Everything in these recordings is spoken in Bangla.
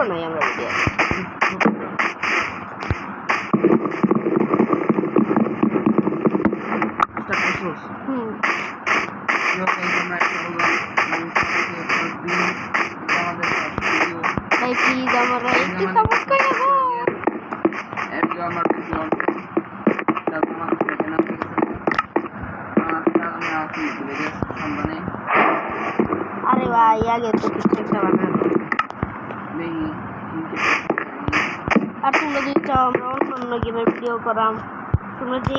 নাই আমরা ভিডিও ভাই প্লিজ আমরা একটু সাপোর্ট করে দাও আরে ভাই আগে তো কিছু একটা বানাবো আর তোমরা যদি চাও আমরা অন্য গেমের ভিডিও করাম তোমরা যে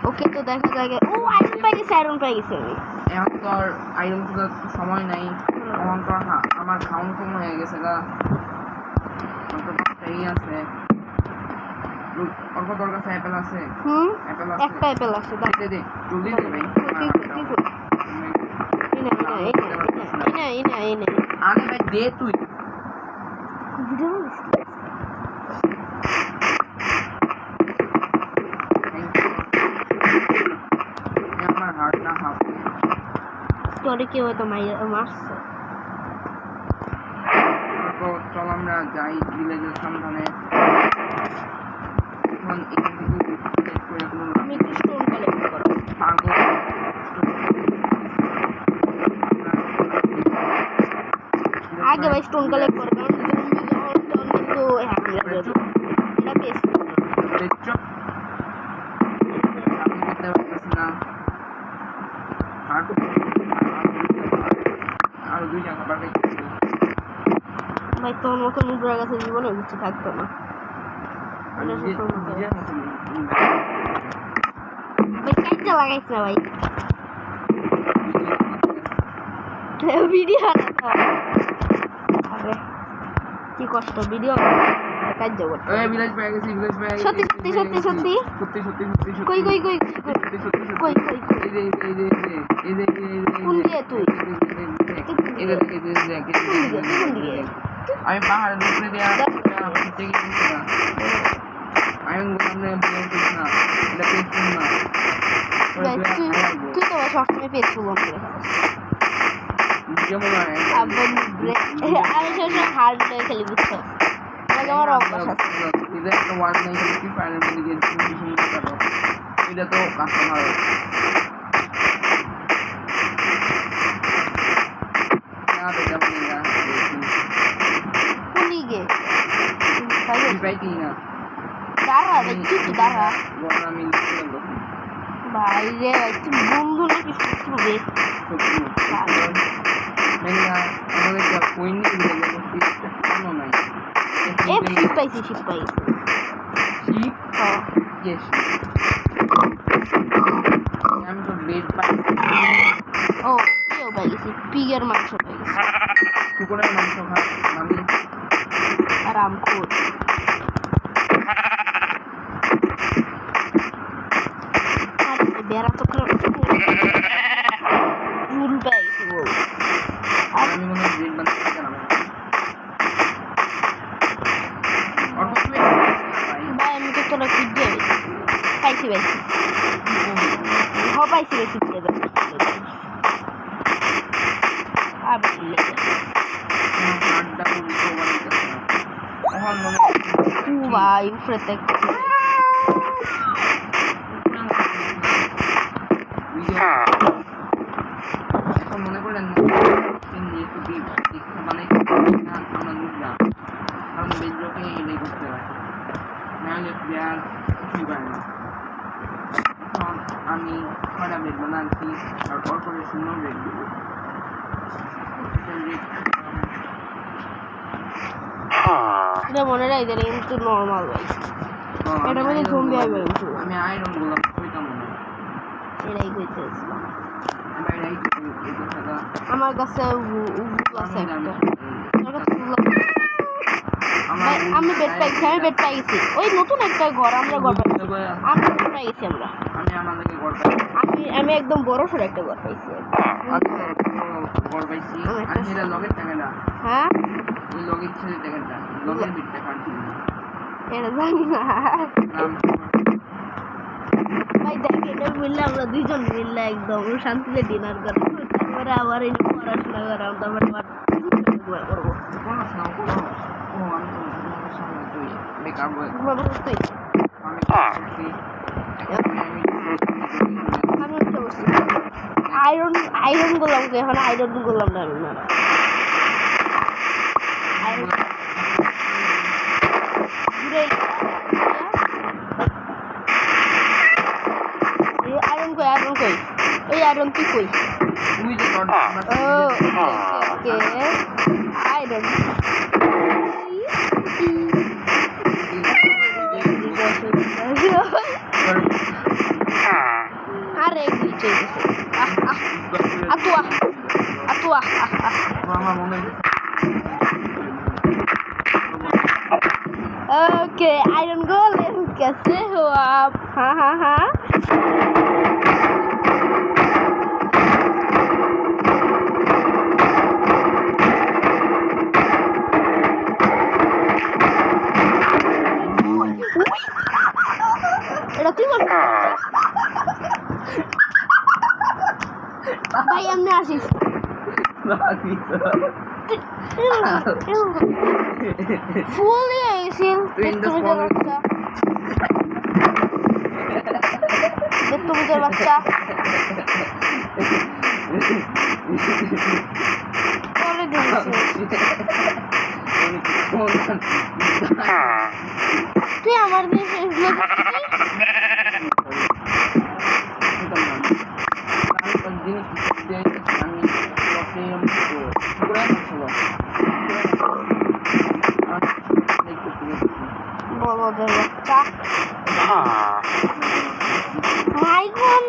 ওকে তো দেখা যায় ও আয়রন পাই গেছি আমি এখন তো আর আয়রন তো সময় নাই এখন তো আমার খাউন কম হয়ে গেছে গা এই আছে অল্প তোর কাছে অ্যাপেল আছে একটা অ্যাপেল আছে দে দে জলদি দে ভাই এই আরে ভাই দে তুই ভিডিও আমার হার্ট না হাফ তোরে কেউ তো মারছে তো চল আমরা যাই ভিলেজের সামনে এখন আমি একটু স্টোন কালেক্ট করব আগে ভাই স্টোন কালেক্ট করব কারণ জম্বি তো হ্যামলা করে দিবে এটা বেশ আমি করতে পারতেছি না আর দুই জায়গা বাকি ভাই তোর মতো নুবরা গাছে জীবনে কিছু থাকতো না ভাই কাইটা লাগাইছ না ভাই ভিডিও আরে কি কষ্ট ভিডিও কাজ যাবো ভিলেজ পেয়ে গেছি সত্যি কই কোন দিয়ে তুই আমি পাহাড়ের উপরে দেয়া আমি তুই তো সবসময় পেজ ফুল করে আমি সবসময় হার্ড খেলি বুঝছো আমার অভ্যাস আছে এটা তো কাস্টমার বাইরে একটু বন্ধু নাকি শত্রু রে আমি তো বেড পাই ও কেউ পাইছি পিগের মাংস পাইছি কুকুরের মাংস খাই আমি আরাম খোর বেড়া তো ফুল পাইছি বল আমি মনে হয় বেড বানাতে জানা ভাই আমি তো তোরা কি দিয়ে পাইছি পাইছি বেশি ভাই উপরে এখন মনে করেন মানে আমরা বুঝলাম কারণ বেদলোকে এটাই করতে হয় নাহলে প্লেয়ার কিছুই পারে না এখন আমি ছয়টা বেড বানাচ্ছি আর অল্পরে শূন্য বেড দেবো এটা মনে রাখ দিলে কিন্তু নর্মাল ভাই এটা মধ্যে জম্বি আইবে কিন্তু আমি আয়রন বললাম কইতাম না এটাই কইতেছিলাম আমার কাছে আছে একটা আমি বেড পাইছি ওই নতুন একটা ঘর আমরা ঘর পাইছি আমি একদম বড় সড় একটা ঘর পাইছি হ্যাঁ এটা জানি না ভাই দেখ এটা মিললে আমরা দুইজন মিললে একদম শান্তিতে ডিনার করবো তারপরে আবার এই পড়াশোনা করাম তারপরে আবার করবো পড়াশোনা করো ও আমি তো তোমার সামনে তুই বেকার বই ঘুমাবো তুই আমি করছি আমি উঠে বসছি আয়রন করলাম তো এখন আয়রন করলাম না আমি না আয়রন কই ওই আয়রন তুই কই তুই যে ও ওকে আয়রন আরে গ্লিচ হয়ে গেছে আতুয়া আমার মনে হয় ओके आयरन गोलेम कैसे हो आप हाँ हाँ हाँ এটা তুই বল ভাই এমনি আসিস ফুলে আইসিল বেত্তমিজের বাচ্চা চলে দিয়েছিস তুই আমার বলদের বাচ্চা মাইকন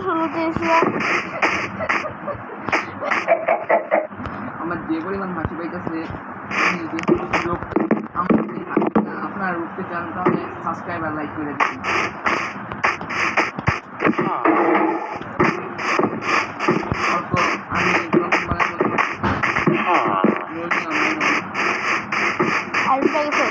শুরুতে এসেছিলাম আমার যে পরিমাণ হাসি পাইতেছে আপনার রূপতে চান তাহলে সাবস্ক্রাইব আর লাইক করে দিন আমি আর পাইছে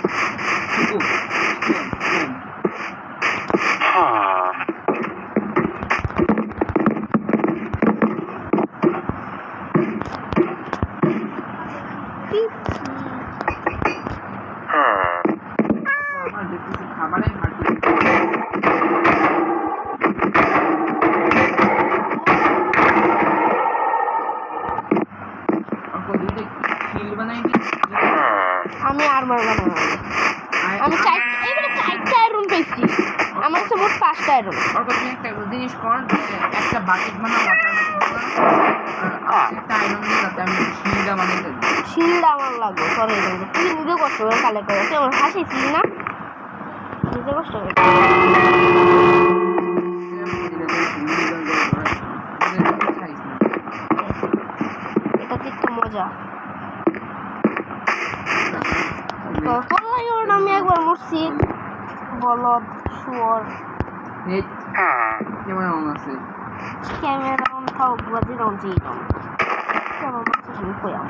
আমার দেখতেছি খাবারে ঘাটতি আমি আর্মার বানাবো আমি চারটা আয়রন পেয়েছি আমার কাছে মোট 5টা আয়রন তুমি একটা জিনিস কর একটা বাকেট বানা ওয়াটার একটা আয়রন দিয়ে যাতে আমি শিলটা বানাইতে শিলটা আমার লাগবে সরে যাবে তুই নিজে কষ্ট করে কালেক্ট করে তুই আমার হাসিছিস না নিজে কষ্ট করে এটা দেখতে মজা আমি একবার মরছি বলদ শুয়োর কেমন আছে ক্যামেরা অন থাক বাজে রন জি রন কেমন আছে শুনি কইলাম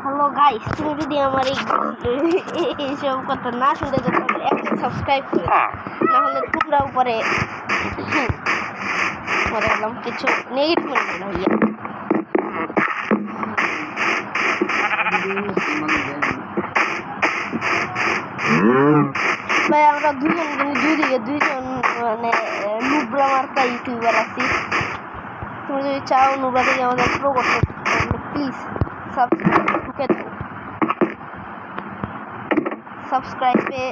হ্যালো গাইস তুমি যদি আমার এইসব কথা না শুনতে চাও তাহলে একটা সাবস্ক্রাইব করে না হলে তোমরা উপরে পরে এলাম কিছু নেগেটিভ মনে না হইয়া ভাই আমরা দুইজন দুইজন মানে নুবরা মার্কা ইউটিউবার আছি তুমি যদি চাও নুবরা থেকে আমাদের প্রো করতে প্লিজ সাবস্ক্রাইব ঢুকে দাও সাবস্ক্রাইবে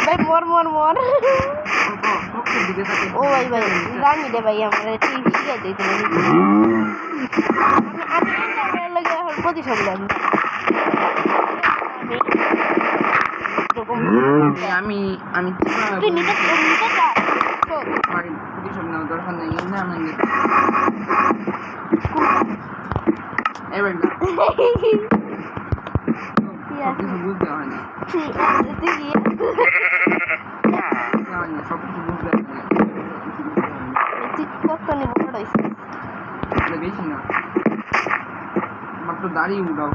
ভাই মর ও ভাই জানি রে ভাই আমার ঠিক শিখাই দিতে আমি প্রতিশোধ নেন আমি তুই নিতে চাস প্রতিশোধ নেওয়ার দরকার নেই আমি এবার না সবকিছু বুঝতে হয় না সবকিছু বুঝতে হয় না তুই কত নিব বেশি না মাত্র দাড়ি উঠাও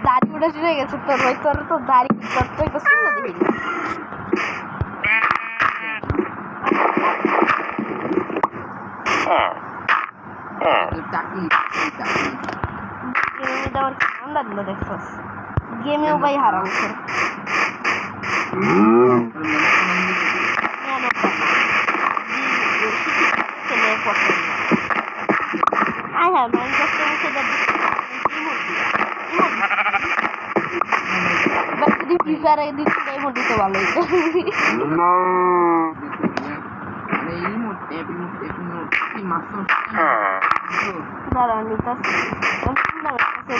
দাড়ি উঠে চলে গেছে তোর ভাই তোর তো দাড়ি তোর তো একটা শূন্য দেখি চাকরি এটা আমার ঠান্ডা দিল দেখছস গেমেও ভাই হারাম করে I have Minecraft but যদি ফ্রি ফায়ার আগে দিতে টাইম দিতে ভালো হইতো আরে ইমোট কি মাস্টার দাঁড়া নিতাছি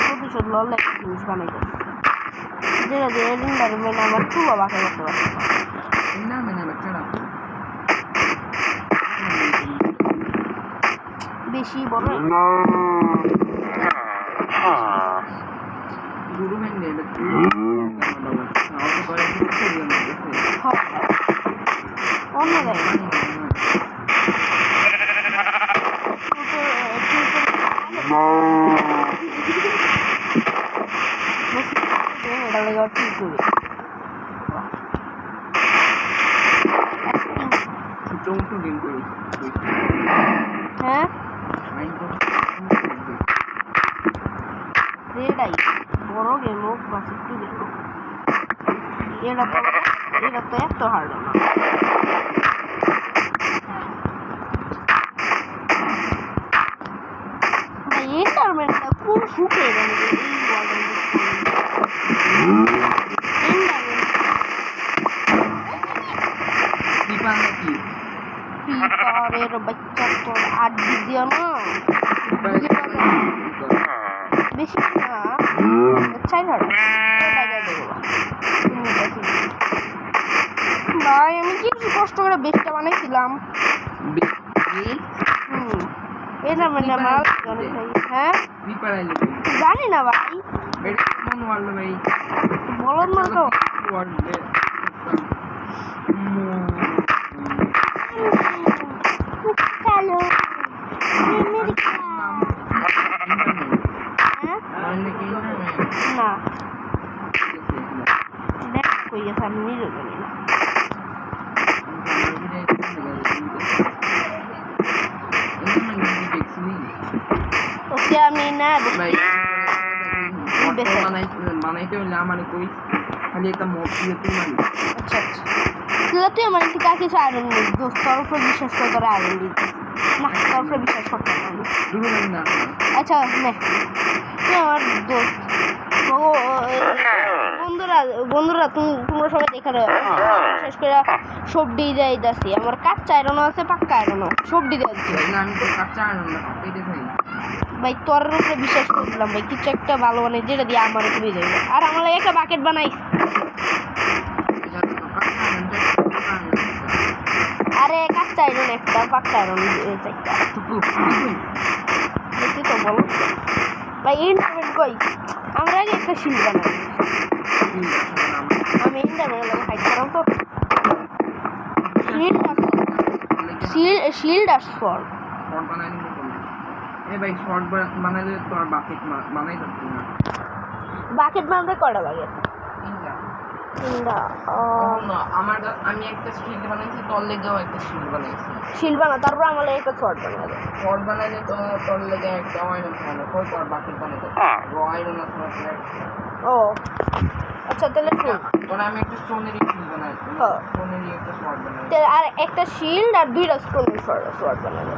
প্রতিশোধ লড়লে একটা জিনিস বানাইতেছি যেটা দিয়ে রিন্ডার মেনে আমার খুব অবাক করতে পারছি না মেনে বাচ্চারা বেশি বড় গুরু মেনে অন্য দেয় এটা লেগে ঠিক করবে ছোট গেম করি হ্যাঁ মাইনক্রাফট এটাই বড় গেম হোক বা ছোট্ট গেম হোক এটা তো এত হার্ড না ইন্টারনেটটা খুব সুখে গেল পিপারের বাচ্চা তোর 8 দিক দিও না বেশি না 4,000 ভাই আমি কি কষ্ট করে বেশটা বানাইছিলাম এটা মানে মাল অনেক হ্যাঁ জানি না ভাই বলুন না তো হ্যালো না দেখ কই গেছে আমি নিজে জানি না ওকে আমি না বানাইতে হলে আমার কই খালি একটা মোট দিয়ে তুই মারি আচ্ছা আচ্ছা তুই আমার একটু কাকে আয়রন দিস দোস্ত তোর উপর বিশ্বাস করে তোরা আয়রন দিস না তোর উপরে বিশ্বাস করতে না আচ্ছা নে তুই আমার দোস্ত বন্ধুরা তোমরা সবাই দেখা শেষ করে সবজি দিয়ে দিচ্ছি আমার কাঁচা আয়রন আছে পাক্কা আয়রন আছে সবজি দিয়ে দিচ্ছি আমি তো কাঁচা আয়রন না পেটে খাই ভাই তোর উপরে বিশ্বাস করলাম ভাই কিছু একটা ভালো বানাই যেটা দিয়ে আমার উপরে যাবে আর আমার একটা বাকেট বানাইস আরে কাঁচা আয়রন একটা পাক্কা আয়রন চারটা তুই তো বলো ভাই ইন্টারনেট কই আমরা আগে একটা শিল্ড বানাই আমি ইন্টারনেট লাগে ফাইট করাম তো শিল্ড আর শর্ট বানাই নিব এ ভাই শর্ট বানাইলে তো আর বাকেট বানাই যাচ্ছে না বাকেট বানাতে কয়টা লাগে আমি একটা শিল্ড বানাইছি তোর লেগেও একটা শিল্ড বানাইছি শিল্ড বানা তারপর আমার একটা শর্ট বানাবে শর্ট বানাইলে তো তোর লেগে একটা আয়রন বানাবো কই তোর বাকেট বানাইতে আয়রন আছে ও আচ্ছা তাহলে তোর আমি একটা সোনেরই শিল্ড বানাইছি সোনেরই একটা শর্ট বানাইছি আর একটা শিল্ড আর দুইটা স্টোনের শর্ট বানাবে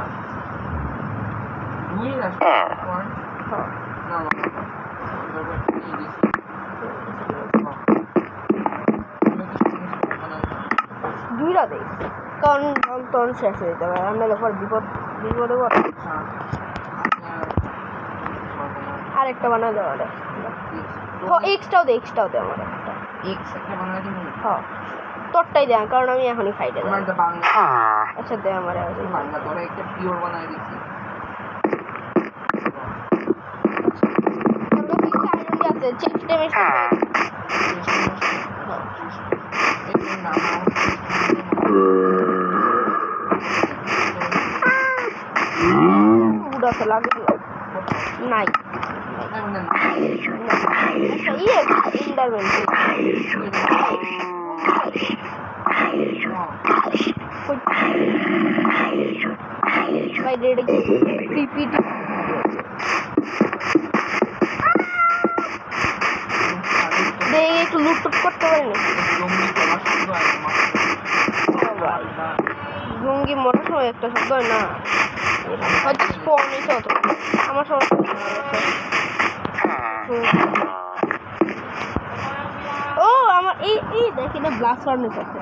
দুইটা শর্ট না দুইটা দেখ তখন শেষ হয়ে যাবে আর নাহলে পর বিপদে পড়ে আরেকটা বানা দেওয়া এক্সট্রাও দে আমার একটা হ্যাঁ তোরটাই দে কারণ আমি এখনই খাইতে দেবো আচ্ছা দে আমার বাংলা তোরা একটা পিওর বানাই দিচ্ছি চেষ্টা আছে লাগে নাই ইন্টারভেন্ট ভাই রেডি পিপিটি দেখে একটু লুটটুট করতে পারি না জঙ্গি মরার সময় একটা শব্দ হয় না হয়তো স্পন হয়েছে অত আমার সমস্যা ও আমার এই এই দেখি না ব্লাস্ট ফার্নেস আছে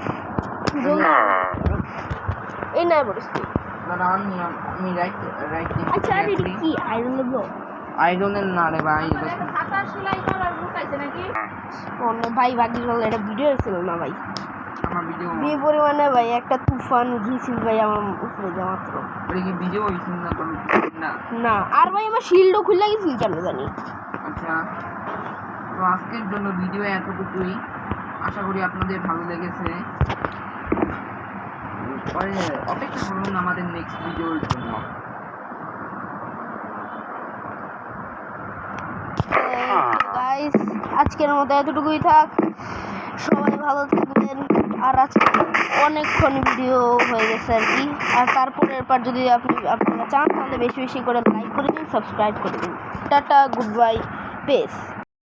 এই নাই পরিস্থিতি আচ্ছা আর এটা কি আয়রন ব্লক আইরনের না রে ভাই ভাই বাকি বলে এটা ভিডিও ছিল না ভাই আমার ভিডিও যে পরিমাণে ভাই একটা তুফান গিয়েছিল ভাই আমার উপরে যা মাত্র কি ভিডিও হইছিল না না না আর ভাই আমার শিল্ডও খুলে গেছিল কেন জানি আচ্ছা তো আজকের জন্য ভিডিও এতটুকুই আশা করি আপনাদের ভালো লেগেছে পরে অপেক্ষা করুন আমাদের নেক্সট ভিডিওর জন্য গাইস আজকের মতো এতটুকুই থাক সবাই ভালো থাকবেন আর আজকে অনেকক্ষণ ভিডিও হয়ে গেছে আর কি আর তারপরের পর যদি আপনারা চান তাহলে বেশি বেশি করে লাইক করে দিন সাবস্ক্রাইব করে দিন টাটা গুড বাই পেস